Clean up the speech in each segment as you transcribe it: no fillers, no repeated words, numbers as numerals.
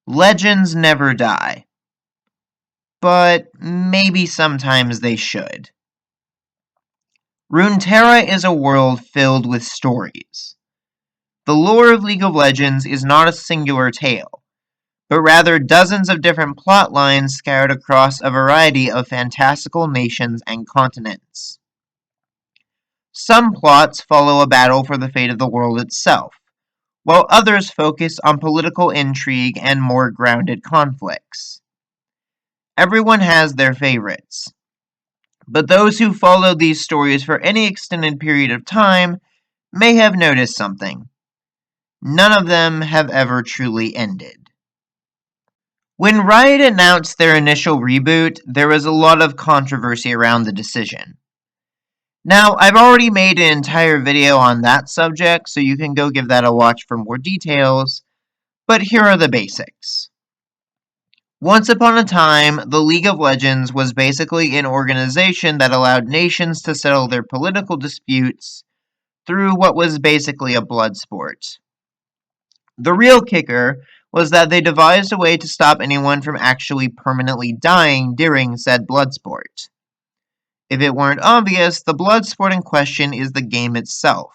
Legends never die, but maybe sometimes they should. Runeterra is a world filled with stories. The lore of League of Legends is not a singular tale, but rather dozens of different plot lines scattered across a variety of fantastical nations and continents. Some plots follow a battle for the fate of the world itself, while others focus on political intrigue and more grounded conflicts. Everyone has their favorites, but those who follow these stories for any extended period of time may have noticed something. None of them have ever truly ended. When Riot announced their initial reboot, there was a lot of controversy around the decision. Now, I've already made an entire video on that subject, so you can go give that a watch for more details, but here are the basics. Once upon a time, the League of Legends was basically an organization that allowed nations to settle their political disputes through what was basically a blood sport. The real kicker was that they devised a way to stop anyone from actually permanently dying during said blood sport. If it weren't obvious, the blood sport in question is the game itself,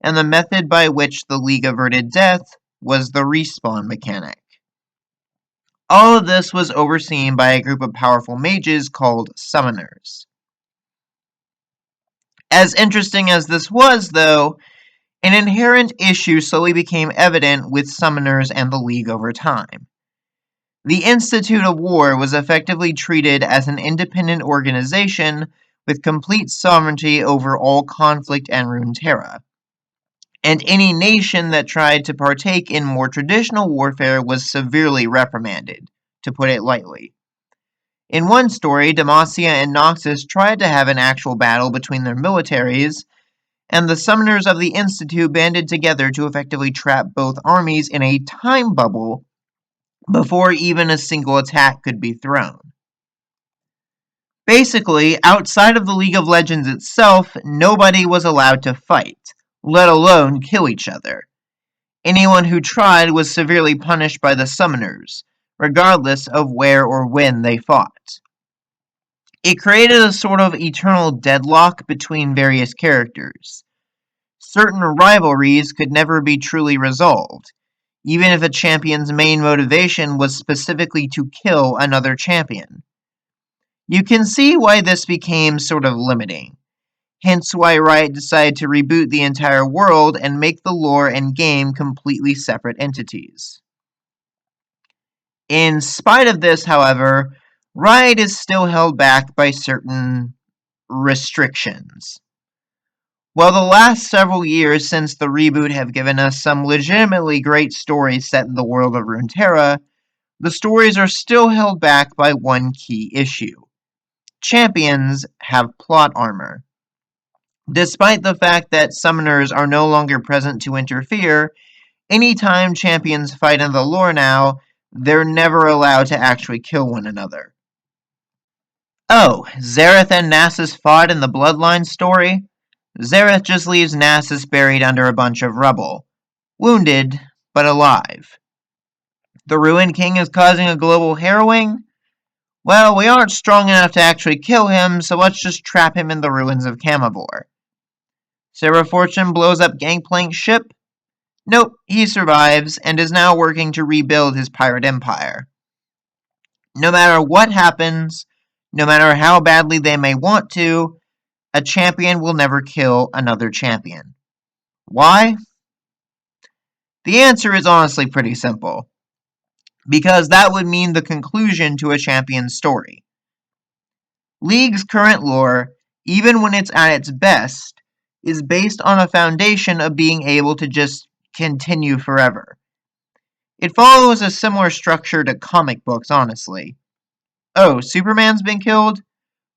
and the method by which the League averted death was the respawn mechanic. All of this was overseen by a group of powerful mages called summoners. As interesting as this was, though, an inherent issue slowly became evident with summoners and the League over time. The Institute of War was effectively treated as an independent organization with complete sovereignty over all conflict and Runeterra. And any nation that tried to partake in more traditional warfare was severely reprimanded, to put it lightly. In one story, Demacia and Noxus tried to have an actual battle between their militaries, and the summoners of the Institute banded together to effectively trap both armies in a time bubble before even a single attack could be thrown. Basically, outside of the League of Legends itself, nobody was allowed to fight, let alone kill each other. Anyone who tried was severely punished by the summoners, regardless of where or when they fought. It created a sort of eternal deadlock between various characters. Certain rivalries could never be truly resolved, even if a champion's main motivation was specifically to kill another champion. You can see why this became sort of limiting, hence why Riot decided to reboot the entire world and make the lore and game completely separate entities. In spite of this, however, Riot is still held back by certain restrictions. While the last several years since the reboot have given us some legitimately great stories set in the world of Runeterra, the stories are still held back by one key issue. Champions have plot armor. Despite the fact that summoners are no longer present to interfere, anytime champions fight in the lore now, they're never allowed to actually kill one another. Oh, Xerath and Nasus fought in the Bloodline story? Xerath just leaves Nasus buried under a bunch of rubble. Wounded, but alive. The Ruin King is causing a global harrowing? Well, we aren't strong enough to actually kill him, so let's just trap him in the ruins of Camavor. Sarah Fortune blows up Gangplank's ship? Nope, he survives, and is now working to rebuild his pirate empire. No matter what happens, no matter how badly they may want to, a champion will never kill another champion. Why? The answer is honestly pretty simple. Because that would mean the conclusion to a champion's story. League's current lore, even when it's at its best, is based on a foundation of being able to just continue forever. It follows a similar structure to comic books, honestly. Oh, Superman's been killed?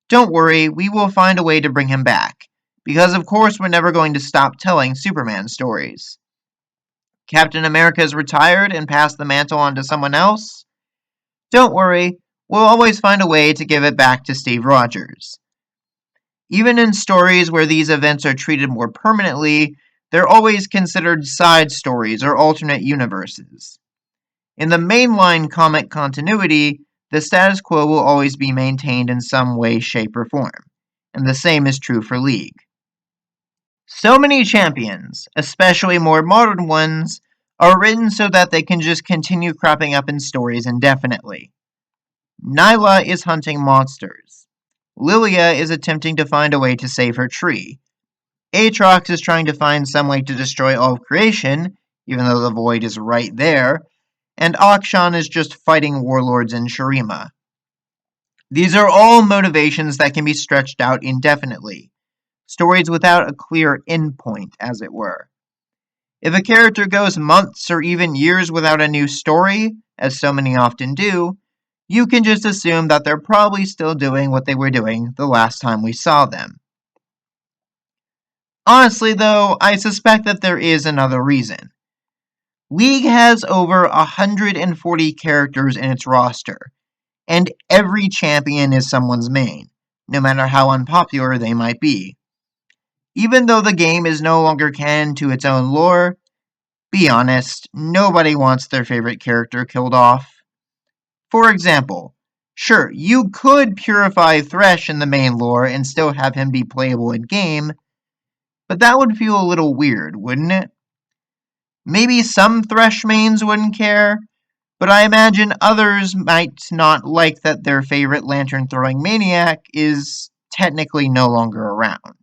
Don't worry, we will find a way to bring him back, because of course we're never going to stop telling Superman stories. Captain America's retired and passed the mantle on to someone else? Don't worry, we'll always find a way to give it back to Steve Rogers. Even in stories where these events are treated more permanently, they're always considered side stories or alternate universes. In the mainline comic continuity, the status quo will always be maintained in some way, shape, or form, and the same is true for League. So many champions, especially more modern ones, are written so that they can just continue cropping up in stories indefinitely. Nyla is hunting monsters. Lilia is attempting to find a way to save her tree. Aatrox is trying to find some way to destroy all of creation, even though the void is right there, and Akshan is just fighting warlords in Shurima. These are all motivations that can be stretched out indefinitely, stories without a clear endpoint, as it were. If a character goes months or even years without a new story, as so many often do, you can just assume that they're probably still doing what they were doing the last time we saw them. Honestly, though, I suspect that there is another reason. League has over 140 characters in its roster, and every champion is someone's main, no matter how unpopular they might be. Even though the game is no longer canon to its own lore, be honest, nobody wants their favorite character killed off. For example, sure, you could purify Thresh in the main lore and still have him be playable in-game, but that would feel a little weird, wouldn't it? Maybe some Thresh mains wouldn't care, but I imagine others might not like that their favorite lantern-throwing maniac is technically no longer around.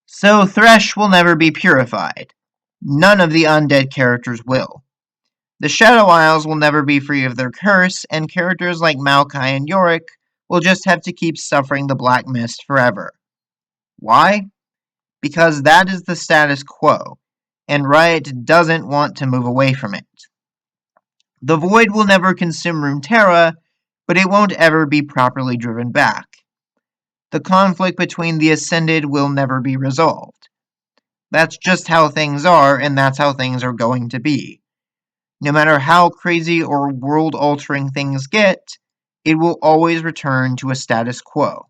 So Thresh will never be purified. None of the undead characters will. The Shadow Isles will never be free of their curse, and characters like Maokai and Yorick will just have to keep suffering the Black Mist forever. Why? Because that is the status quo, and Riot doesn't want to move away from it. The Void will never consume Runeterra, but it won't ever be properly driven back. The conflict between the Ascended will never be resolved. That's just how things are, and that's how things are going to be. No matter how crazy or world-altering things get, it will always return to a status quo.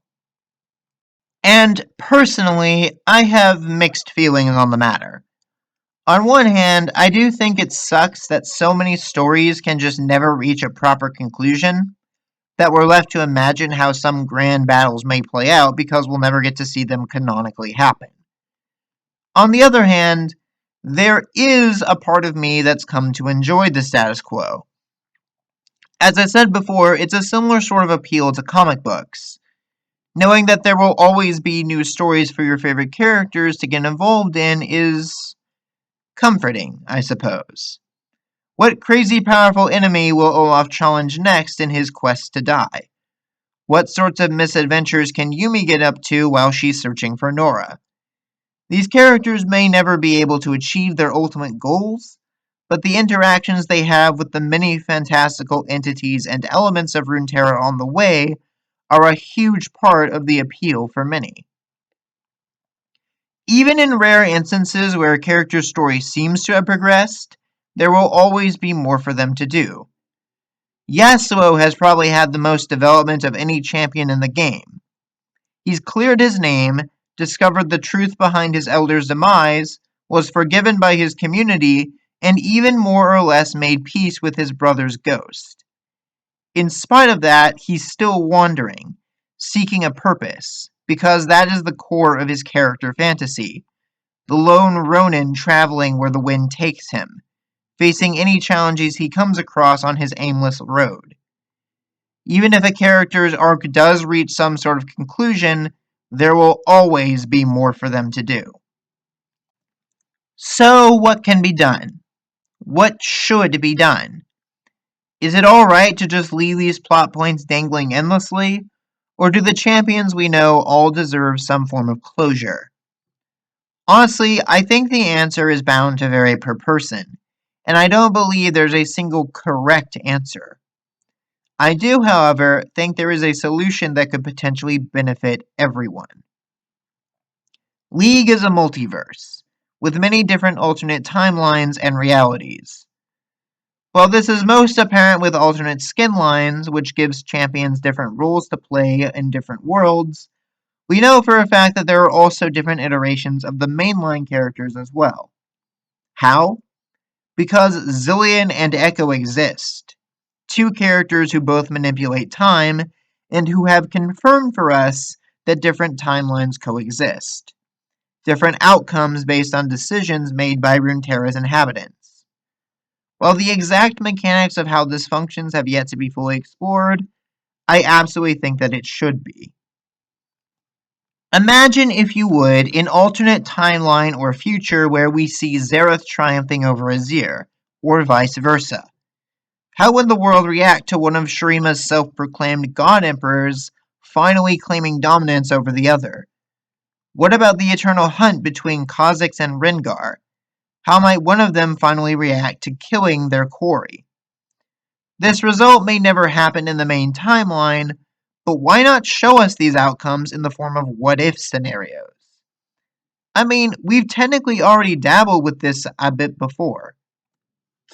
And personally, I have mixed feelings on the matter. On one hand, I do think it sucks that so many stories can just never reach a proper conclusion, that we're left to imagine how some grand battles may play out because we'll never get to see them canonically happen. On the other hand, there is a part of me that's come to enjoy the status quo. As I said before, it's a similar sort of appeal to comic books. Knowing that there will always be new stories for your favorite characters to get involved in is comforting, I suppose. What crazy powerful enemy will Olaf challenge next in his quest to die? What sorts of misadventures can Yumi get up to while she's searching for Nora? These characters may never be able to achieve their ultimate goals, but the interactions they have with the many fantastical entities and elements of Runeterra on the way are a huge part of the appeal for many. Even in rare instances where a character's story seems to have progressed, there will always be more for them to do. Yasuo has probably had the most development of any champion in the game. He's cleared his name, discovered the truth behind his elder's demise, was forgiven by his community, and even more or less made peace with his brother's ghost. In spite of that, he's still wandering, seeking a purpose, because that is the core of his character fantasy. The lone Ronin traveling where the wind takes him, facing any challenges he comes across on his aimless road. Even if a character's arc does reach some sort of conclusion, there will always be more for them to do. So, what can be done? What should be done? Is it alright to just leave these plot points dangling endlessly? Or do the champions we know all deserve some form of closure? Honestly, I think the answer is bound to vary per person, and I don't believe there's a single correct answer. I do, however, think there is a solution that could potentially benefit everyone. League is a multiverse, with many different alternate timelines and realities. While this is most apparent with alternate skin lines, which gives champions different roles to play in different worlds, we know for a fact that there are also different iterations of the mainline characters as well. How? because Zillion and Echo exist, two characters who both manipulate time and who have confirmed for us that different timelines coexist, different outcomes based on decisions made by Runeterra's inhabitants. While the exact mechanics of how this functions have yet to be fully explored, I absolutely think that it should be. Imagine, if you would, an alternate timeline or future where we see Xerath triumphing over Azir, or vice versa. How would the world react to one of Shurima's self-proclaimed God Emperors finally claiming dominance over the other? What about the eternal hunt between Kha'Zix and Rengar? How might one of them finally react to killing their quarry? This result may never happen in the main timeline, but why not show us these outcomes in the form of what-if scenarios? I mean, we've technically already dabbled with this a bit before.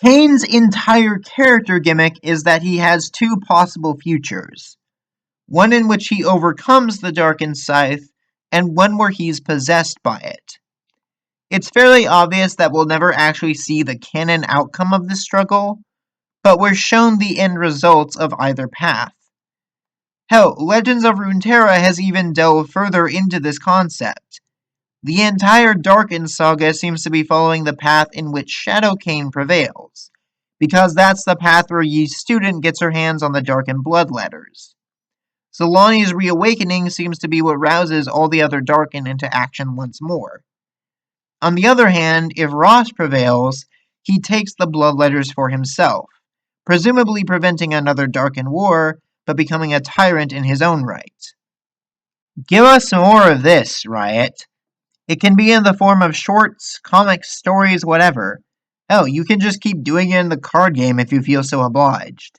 Kane's entire character gimmick is that he has two possible futures. One in which he overcomes the Darkened Scythe, and one where he's possessed by it. It's fairly obvious that we'll never actually see the canon outcome of this struggle, but we're shown the end results of either path. Hell, Legends of Runeterra has even delved further into this concept. The entire Darkened saga seems to be following the path in which Shadow Kain prevails, because that's the path where Yi's student gets her hands on the Darkened Blood Letters. Zilani's reawakening seems to be what rouses all the other Darkened into action once more. On the other hand, if Ross prevails, he takes the Blood Letters for himself, presumably preventing another Darkened war, but becoming a tyrant in his own right. Give us more of this, Riot. It can be in the form of shorts, comics, stories, whatever. Hell, you can just keep doing it in the card game if you feel so obliged.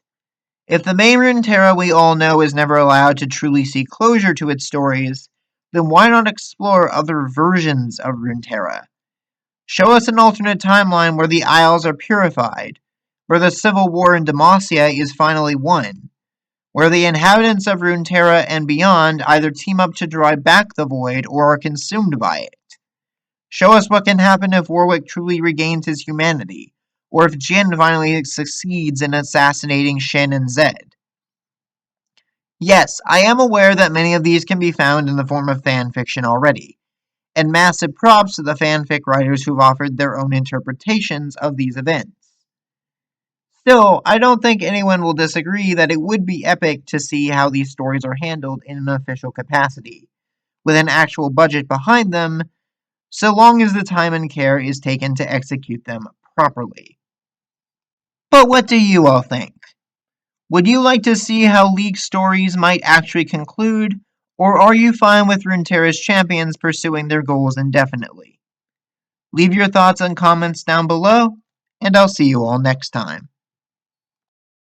If the main Runeterra we all know is never allowed to truly see closure to its stories, then why not explore other versions of Runeterra? Show us an alternate timeline where the Isles are purified, where the civil war in Demacia is finally won, where the inhabitants of Runeterra and beyond either team up to drive back the void or are consumed by it. Show us what can happen if Warwick truly regains his humanity, or if Jin finally succeeds in assassinating Shen and Zed. Yes, I am aware that many of these can be found in the form of fanfiction already, and massive props to the fanfic writers who've offered their own interpretations of these events. Still, I don't think anyone will disagree that it would be epic to see how these stories are handled in an official capacity, with an actual budget behind them, so long as the time and care is taken to execute them properly. But what do you all think? Would you like to see how League stories might actually conclude, or are you fine with Runeterra's champions pursuing their goals indefinitely? Leave your thoughts and comments down below, and I'll see you all next time.